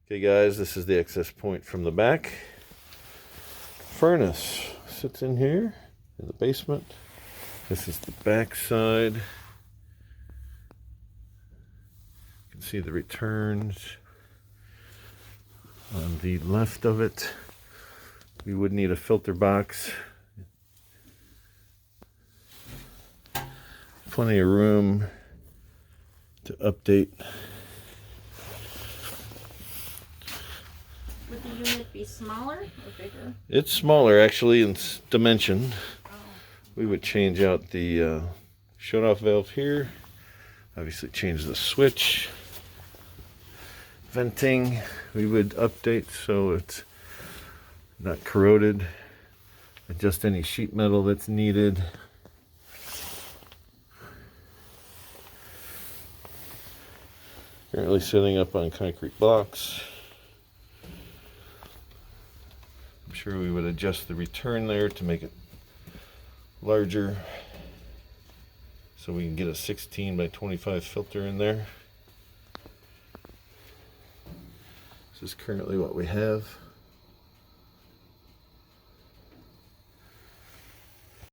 Okay guys, this is the access point from the back. Furnace sits in here in the basement. This is the back side. You can see the returns. On the left of it, we would need a filter box. Plenty of room to update. Would the unit be smaller or bigger? It's smaller actually in dimension. Oh. We would change out the shut-off valve here. Obviously change the switch. Venting we would update so it's not corroded. Adjust any sheet metal that's needed. Currently sitting up on concrete blocks. I'm sure we would adjust the return there to make it larger so we can get a 16 by 25 filter in there. This is currently what we have.